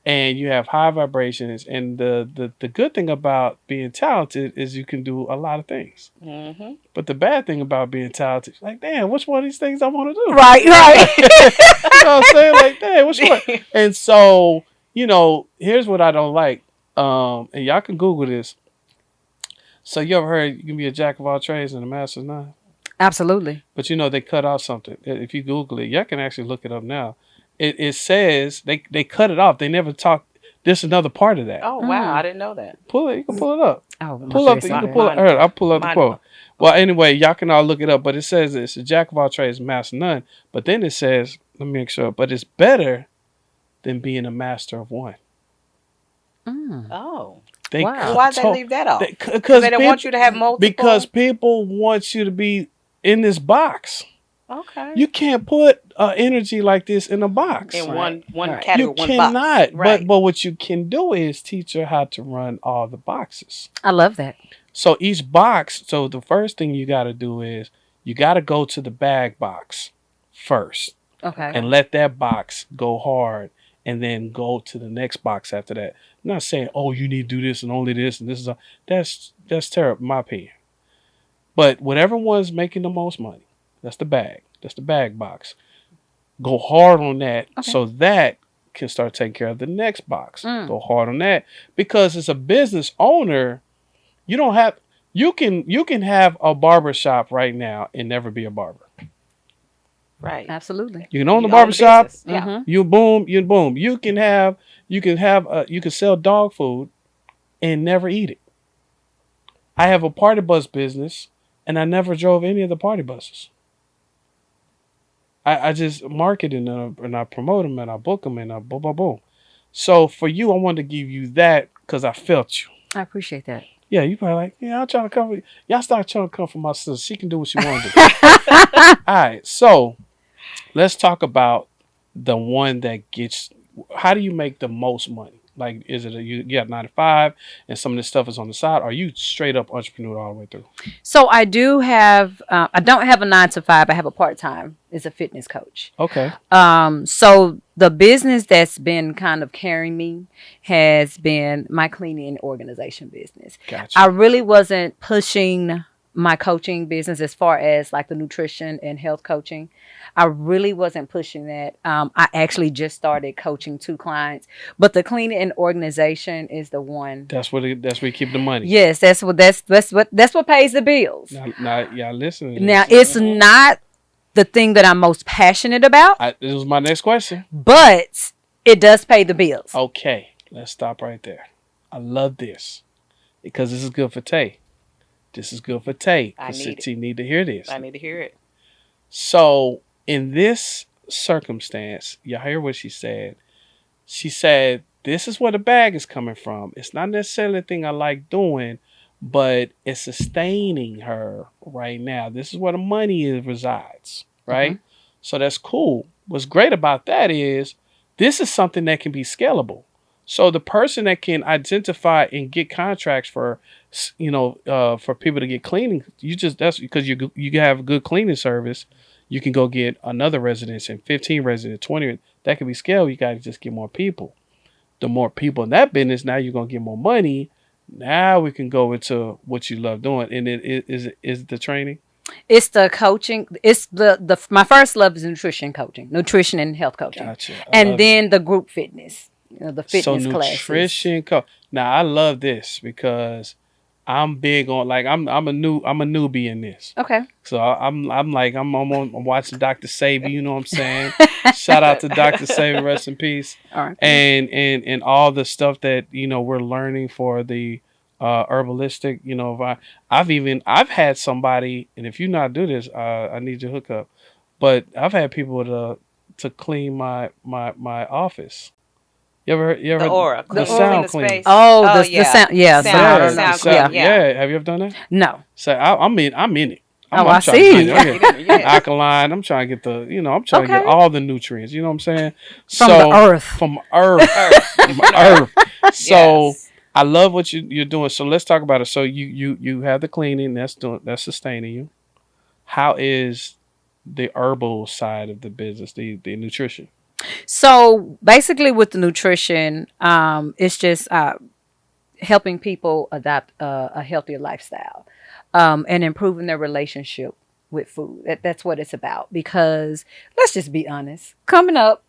and you have high vibrations. And the good thing about being talented is you can do a lot of things. Mm-hmm. But the bad thing about being talented, like, damn, which one of these things I want to do? Right, right. You know what I'm saying? Like, damn, which one? And so, here's what I don't like. And y'all can Google this. So you ever heard you can be a jack of all trades and a master of none? Absolutely. But they cut off something. If you Google it, y'all can actually look it up now. It says they cut it off. They never talk. There's another part of that. Oh wow, I didn't know that. Pull it. You can pull it up. Oh, my Pull up. face You is can bad. pull it. Here, I'll pull up the Mine- quote. Well, anyway, y'all can all look it up. But it says it's a jack of all trades, master of none. But then it says, let me make sure. But it's better than being a master of one. Oh, They Wow. well, why'd they leave that off? Because Because they don't want you to have multiple. Because people want you to be in this box. Okay. You can't put energy like this in a box. In Right. one Right. category, You one cannot. box. Right. But what you can do is teach her how to run all the boxes. I love that. So each box. So the first thing you got to do is you got to go to the bag box first Okay. and let that box go hard, and then go to the next box after that. I'm not saying, oh, you need to do this and only this and this is that's terrible in my opinion. But whatever one's making the most money, that's the bag. That's the bag box. Go hard on that so that can start taking care of the next box. Go hard on that because as a business owner, you don't have you can have a barber shop right now and never be a barber. Right. Absolutely. You can own the You barber shop. business. Yeah. Mhm. You boom. You can sell dog food and never eat it. I have a party bus business and I never drove any of the party buses. I just market and I promote them and I book them and I boom, boom, boom. So for you, I wanted to give you that because I felt you. I appreciate that. Yeah, you probably like, yeah, I'm trying to come. Y'all start trying to come for my sister. She can do what she want to do. All right, so let's talk about the one that gets. How do you make the most money? Like, is it you got 9 to 5 and some of this stuff is on the side? Or are you straight up entrepreneur all the way through? So I do have. I don't have a 9 to 5. I have a part time. As a fitness coach. Okay. So the business that's been kind of carrying me has been my cleaning organization business. Gotcha. I really wasn't pushing my coaching business as far as like the nutrition and health coaching. I really wasn't pushing that. I actually just started coaching 2 clients, but the cleaning and organization is the one. That's where you keep the money. Yes, that's what pays the bills. Now y'all listen to this. Now it's not the thing that I'm most passionate about, This was my next question. but it does pay the bills. Okay, let's stop right there. I love this because this is good for Tay. This is good for Tay I because need it. T need to hear this. I need to hear it. So in this circumstance, you hear what she said. She said, "This is where the bag is coming from. It's not necessarily the thing I like doing, but it's sustaining her right now. This is where the money resides, Mhm. right? So that's cool. What's great about that is this is something that can be scalable. So the person that can identify and get contracts for, for people to get cleaning, that's because you have a good cleaning service. You can go get another residence and 15 residents, 20. That can be scaled. You got to just get more people. The more people in that business, now you're gonna get more money. Now we can go into what you love doing, and it is the training. It's the coaching. It's the my first love is nutrition coaching, nutrition and health coaching, Gotcha. I and love it. then the group fitness, the So fitness classes. nutrition. Now I love this because I'm big on like I'm a newbie in this. Okay. So I'm like I'm watching Dr. Sabi, you know what I'm saying? Shout out to Dr. Sabi, rest in peace. All right. And all the stuff that, we're learning for the herbalistic, if I've had somebody, and if you not do this, I need your hookup. But I've had people to clean my office. You ever The aura, the The clean sound the oral. cleaning? space. Oh, Oh the yeah, sound. Yeah, sound. I Yeah, don't know. the sound sound. cleaning. Yeah. Yeah, Yeah, have you ever done that? No. So I'm in it. Oh, I'm I trying to get see. it. yeah, Okay. get in there. Yes. Alkaline. I'm trying to get I'm trying to get Okay. all the nutrients. You know what I'm saying? From the So earth. from Earth, Earth. Get from from the earth. Earth. So Yes. I love what you're doing. So let's talk about it. So you have the cleaning that's sustaining you. How is the herbal side of the business, the nutrition? So basically, with the nutrition, it's just helping people adopt a healthier lifestyle, and improving their relationship with food. That's what it's about. Because let's just be honest, coming up,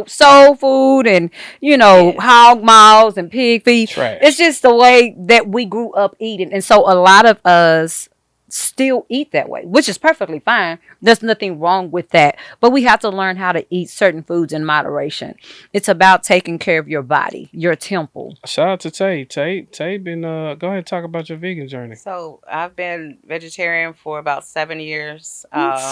soul food and Yes. hog maws and pig feet. It's Trash. just the way that we grew up eating, and so a lot of us still eat that way, which is perfectly fine. There's nothing wrong with that. But we have to learn how to eat certain foods in moderation. It's about taking care of your body, your temple. Shout out to Tay. Tay been go ahead and talk about your vegan journey. So I've been vegetarian for about 7 years.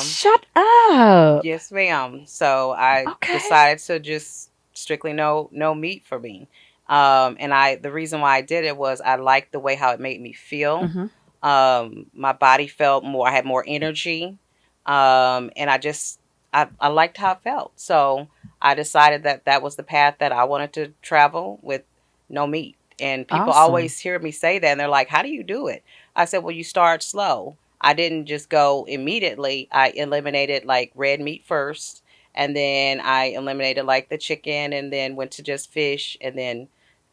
Shut up. Yes, ma'am. So I Okay. decided to just strictly no meat for me. And the reason why I did it was I liked the way how it made me feel. Hmm. My body felt more. I had more energy. And I liked how it felt. So I decided that that was the path that I wanted to travel with no meat. And people Awesome. always hear me say that, and they're like, "How do you do it?" I said, "Well, you start slow. I didn't just go immediately. I eliminated like red meat first, and then I eliminated like the chicken, and then went to just fish, and then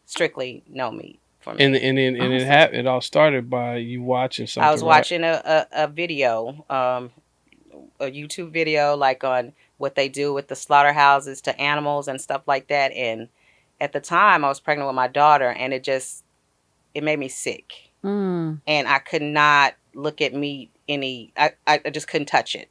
strictly no meat for And me." and and, and Awesome. it all started by you watching I something, was right? watching a video, a YouTube video, like on what they do with the slaughterhouses to animals and stuff like that. And at the time, I was pregnant with my daughter, and it made me sick, Mm. and I could not look at meat any. I just couldn't touch it.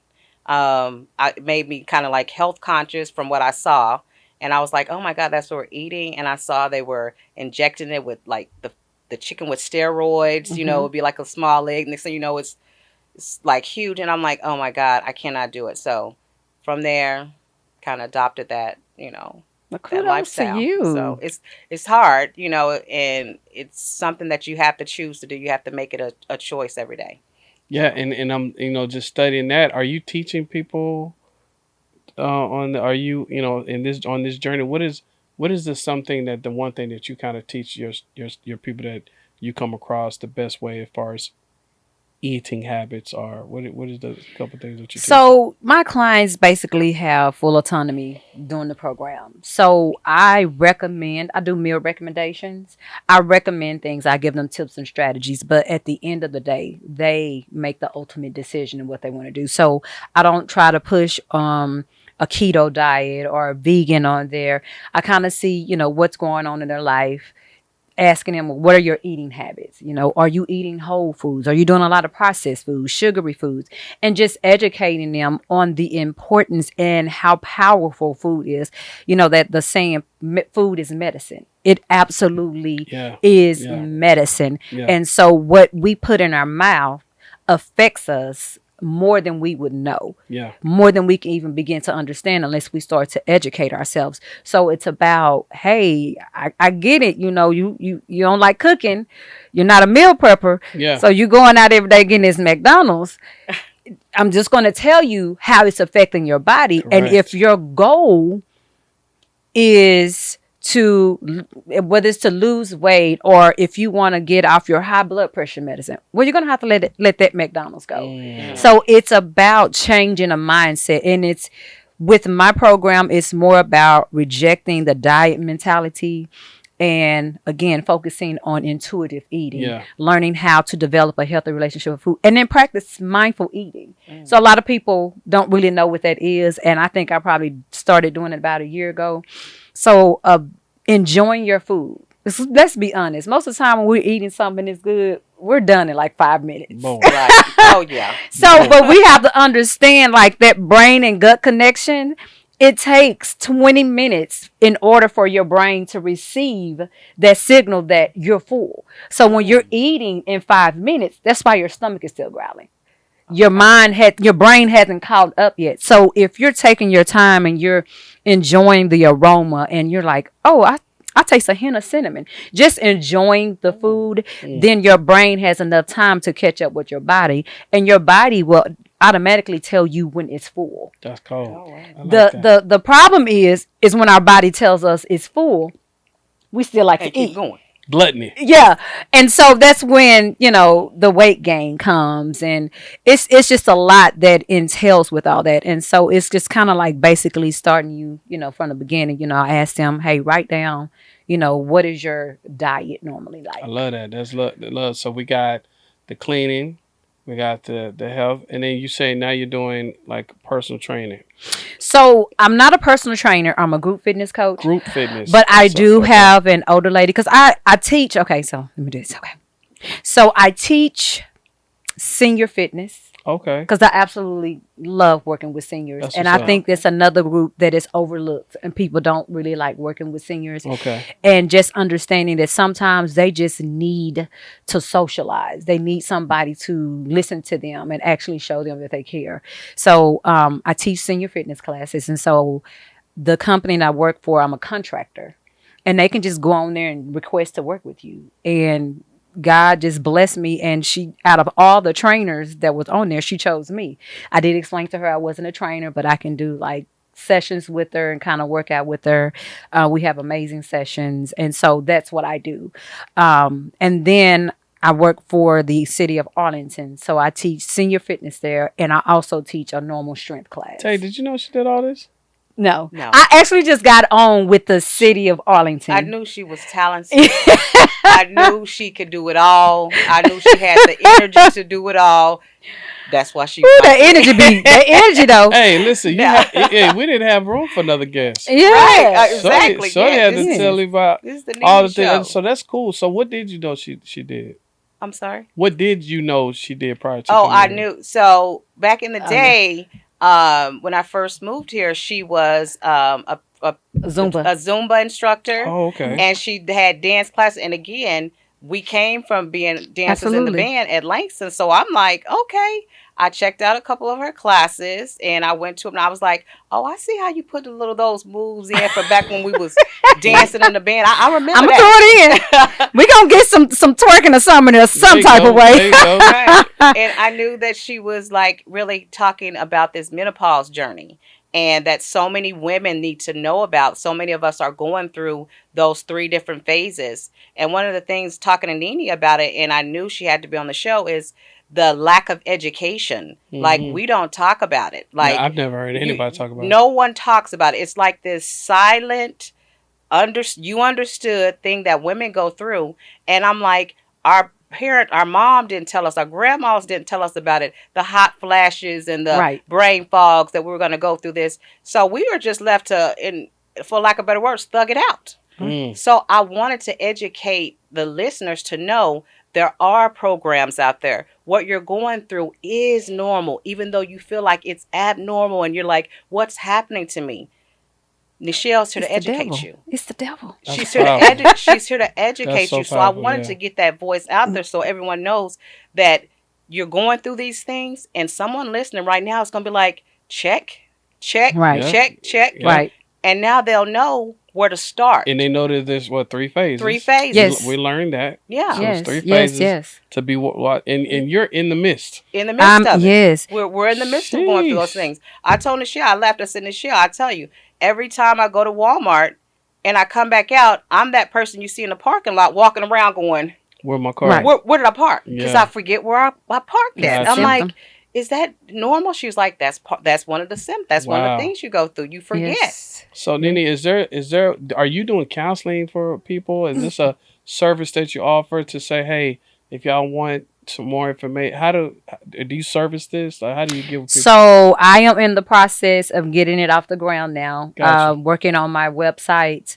It made me kind of like health conscious from what I saw, and I was like, "Oh my God, that's what we're eating." And I saw they were injecting it with like the chicken with steroids. Hmm. It'd be like a small leg. Next thing you know, it's like huge, and I'm like, "Oh my God, I cannot do it." So from there, kind of adopted Well, that kudos to lifestyle. So you. it's hard, and it's something that you have to choose to do. You have to make it a choice every day. Yeah, So and I'm just studying that. Are you teaching people are you in this on this journey? What is the something that the one thing that you kind of teach your people that you come across the best way as far as eating habits are? What is the couple things that you teach them? So my clients basically have full autonomy during the program. So I do meal recommendations. I recommend things. I give them tips and strategies. But at the end of the day, they make the ultimate decision in what they want to do. So I don't try to push a keto diet or a vegan on there. I kind of see, what's going on in their life, asking them, what are your eating habits? Are you eating whole foods? Are you doing a lot of processed foods, sugary foods? And just educating them on the importance and how powerful food is. That the saying, food is medicine. It absolutely Yeah. is Yeah. medicine. Yeah. And so what we put in our mouth affects us more than we would know, Yeah. more than we can even begin to understand unless we start to educate ourselves. So it's about, hey, I get it. You don't like cooking. You're not a meal prepper. Yeah. So you going out every day getting this McDonald's. I'm just going to tell you how it's affecting your body. And if Correct. your goal is whether it's to lose weight or if you want to get off your high blood pressure medicine, well, you're gonna have to let that McDonald's go. Mm. So it's about changing a mindset, and it's with my program. It's more about rejecting the diet mentality, and again focusing on intuitive eating, Yeah. learning how to develop a healthy relationship with food, and then practice mindful eating. So a lot of people don't really know what that is, and I think I probably started doing it about a year ago. So enjoying your food. Let's be honest. Most of the time when we're eating something that's good, we're done in like 5 minutes. Boom. Right. Oh yeah. So, but we have to understand like that brain and gut connection. It takes 20 minutes in order for your brain to receive that signal that you're full. So when you're eating in 5 minutes, that's why your stomach is still growling. Your brain hasn't caught up yet. So if you're taking your time and you're enjoying the aroma and you're like, oh, I taste a hint of cinnamon, just enjoying the food, then your brain has enough time to catch up with your body, and your body will automatically tell you when it's full. That's cold. Oh, wow. I like that. The problem is when our body tells us it's full, we still like And to keep eat. going. Gluttony. Yeah. And so that's when, the weight gain comes, and it's just a lot that entails with all that. And so it's just kind of like basically starting you, from the beginning. I asked them, hey, write down, what is your diet normally like? I love that. That's love. So we got the cleaning, we got the health, and then you say now you're doing like personal training, So I'm not a personal trainer. I'm a group fitness coach. group fitness. But I So, do okay. have an older lady because I teach. Okay, so let me do this. Okay. So I teach senior fitness Okay. because I absolutely love working with seniors. That's And what's I up. think that's another group that is overlooked and people don't really like working with seniors. Okay. And just understanding that sometimes they just need to socialize. They need somebody to listen to them and actually show them that they care. So I teach senior fitness classes. And so the company that I work for, I'm a contractor. And they can just go on there and request to work with you. And God just blessed me, and she, out of all the trainers that was on there, she chose me. I did explain to her I wasn't a trainer, but I can do like sessions with her and kind of work out with her. We have amazing sessions, and so that's what I do. And then I work for the city of Arlington, so I teach senior fitness there, and I also teach a normal strength class. Tay, did you know she did all this? No, No. I actually just got on with the city of Arlington. I knew she was talented. I knew she could do it all. I knew she had the energy to do it all. That's why she. Ooh, that energy though. Hey, listen, Yeah. we didn't have room for another guest. Yeah. Right, exactly. So Yeah, had to this tell you about is the all the Nene show. things. So that's cool. So what did you know she did? I'm sorry. What did you know she did prior to? Oh, coming I here? knew. So back in the Oh, day, when I first moved here, she was a Zumba instructor, Oh, okay. and she had dance classes. And again, we came from being dancers in the Absolutely. band at Langston, so I'm like, okay. I checked out a couple of her classes, and I went to them, and I was like, "Oh, I see how you put those moves in for back when we was dancing in the band. I remember I'm gonna that." throw it in. We gonna get some twerking or something in some There you type go, of way. there you go. Right. And I knew that she was like really talking about this menopause journey, and that so many women need to know about. So many of us are going through those 3 different phases. And one of the things, talking to Nene about it, and I knew she had to be on the show, is the lack of education. Like, Mhm. we don't talk about it. Like, Yeah, I've never heard anybody talk about it. no one talks about it. It's like this silent you understood thing that women go through. And I'm like, our mom didn't tell us, our grandmas didn't tell us about it, the hot flashes and the Right. brain fogs that we were going to go through this. So we were just left for lack of better words, thug it out. Mm. So I wanted to educate the listeners to know there are programs out there. What you're going through is normal, even though you feel like it's abnormal and you're like, what's happening to me? Nichelle's here It's to the educate devil. you. It's the devil. That's She's here to powerful. she's here to That's educate so you. So I powerful. wanted Yeah. to get that voice out there so everyone knows that you're going through these things, and someone listening right now is going to be like, check, check, Right. Yeah. check, check, Yeah. Right. and now they'll know where to start. And they know that there's what, three phases. Three We, phases. Yes. we learned that. Yeah, So it's three Yes. Yes. phases Yes. to be what and you're in the midst. in the midst of it. Yes. We're in the midst of going through those Sheesh. things. I told Nichelle, I left us in Nichelle. I tell you, every time I go to Walmart and I come back out, I'm that person you see in the parking lot walking around going, Where my car? Right. where did I park? Because Yeah. I forget where I parked at. Gotcha. I'm like, Symptom. is that normal? She was like, that's one of the symptoms. That's one of the Wow. things you go through. You forget. Yes. So Nini, is there are you doing counseling for people? Is this a service that you offer to say, hey, if y'all want some more information, do you service this? Like, how do you give people? So I am in the process of getting it off the ground now. Gotcha. Working on my website,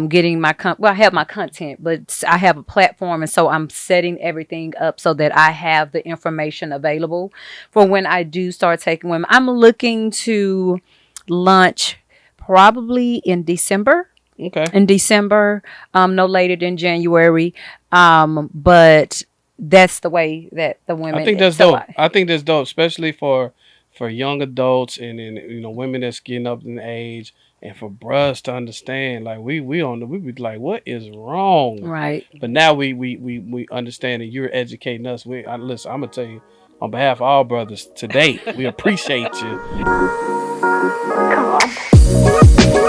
getting my I have my content, but I have a platform, and so I'm setting everything up so that I have the information available for when I do start taking women. I'm looking to launch probably in December. Okay. In December, no later than January. But that's the way that the women. I think that's so dope. I think that's dope, especially for young adults and women that's getting up in age, and for bruhs to understand. Like we be like, what is wrong? right. But now we understand that you're educating us. Listen, I'm gonna tell you on behalf of all brothers today, we appreciate you. Come on.